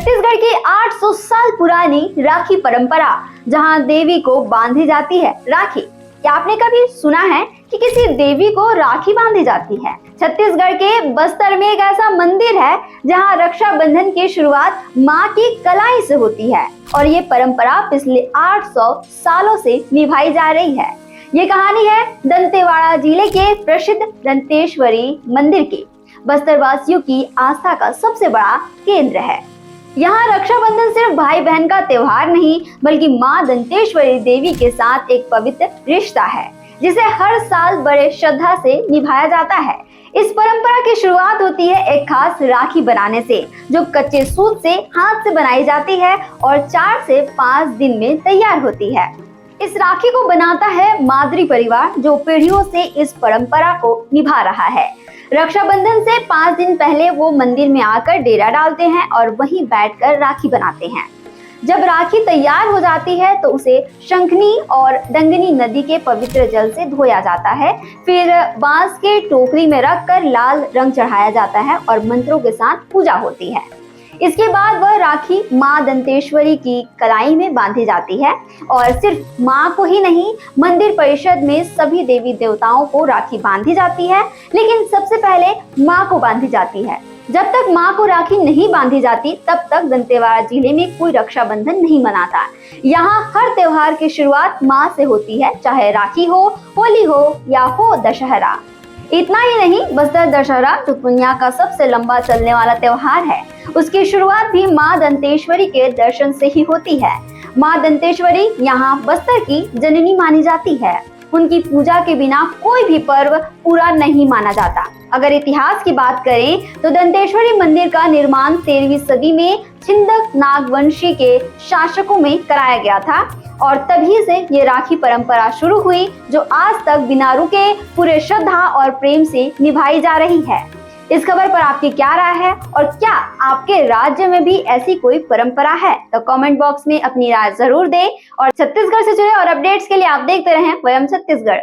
छत्तीसगढ़ की 800 साल पुरानी राखी परंपरा, जहां देवी को बांधी जाती है राखी। क्या आपने कभी सुना है कि किसी देवी को राखी बांधी जाती है? छत्तीसगढ़ के बस्तर में एक ऐसा मंदिर है जहां रक्षाबंधन की शुरुआत मां की कलाई से होती है और ये परंपरा पिछले 800 सालों से निभाई जा रही है। ये कहानी है दंतेवाड़ा जिले के प्रसिद्ध दंतेश्वरी मंदिर की। बस्तर वासियों की आस्था का सबसे बड़ा केंद्र है। यहाँ रक्षाबंधन सिर्फ भाई बहन का त्योहार नहीं, बल्कि माँ दंतेश्वरी देवी के साथ एक पवित्र रिश्ता है, जिसे हर साल बड़े श्रद्धा से निभाया जाता है। इस परंपरा की शुरुआत होती है एक खास राखी बनाने से, जो कच्चे सूत से हाथ से बनाई जाती है और 4 से 5 दिन में तैयार होती है। इस राखी को बनाता है मादरी परिवार, जो पीढ़ियों से इस परंपरा को निभा रहा है। रक्षाबंधन से 5 दिन पहले वो मंदिर में आकर डेरा डालते हैं और वहीं बैठकर राखी बनाते हैं। जब राखी तैयार हो जाती है तो उसे शंखनी और डंगनी नदी के पवित्र जल से धोया जाता है। फिर बांस के टोकरी में रखकर लाल रंग चढ़ाया जाता है और मंत्रों के साथ पूजा होती है। इसके बाद वह राखी माँ दंतेश्वरी की कलाई में बांधी जाती है और सिर्फ माँ को ही नहीं, मंदिर परिषद में सभी देवी देवताओं को राखी बांधी जाती है, लेकिन सबसे पहले माँ को बांधी जाती है। जब तक माँ को राखी नहीं बांधी जाती, तब तक दंतेवाड़ा जिले में कोई रक्षाबंधन नहीं मनाता। यहाँ हर त्योहार की शुरुआत माँ से होती है, चाहे राखी हो, होली हो या हो दशहरा। इतना ही नहीं, बस्तर दशहरा जो दुनिया का सबसे लंबा चलने वाला त्योहार है, उसकी शुरुआत भी माँ दंतेश्वरी के दर्शन से ही होती है। माँ दंतेश्वरी यहाँ बस्तर की जननी मानी जाती है। उनकी पूजा के बिना कोई भी पर्व पूरा नहीं माना जाता। अगर इतिहास की बात करें तो दंतेश्वरी मंदिर का निर्माण 13वीं सदी में छिंदक नागवंशी के शासकों में कराया गया था और तभी से ये राखी परंपरा शुरू हुई, जो आज तक बिना रुके पूरे श्रद्धा और प्रेम से निभाई जा रही है। इस खबर पर आपकी क्या राय है और क्या आपके राज्य में भी ऐसी कोई परंपरा है? तो कमेंट बॉक्स में अपनी राय जरूर दें और छत्तीसगढ़ से जुड़े और अपडेट्स के लिए आप देखते रहें वयम छत्तीसगढ़।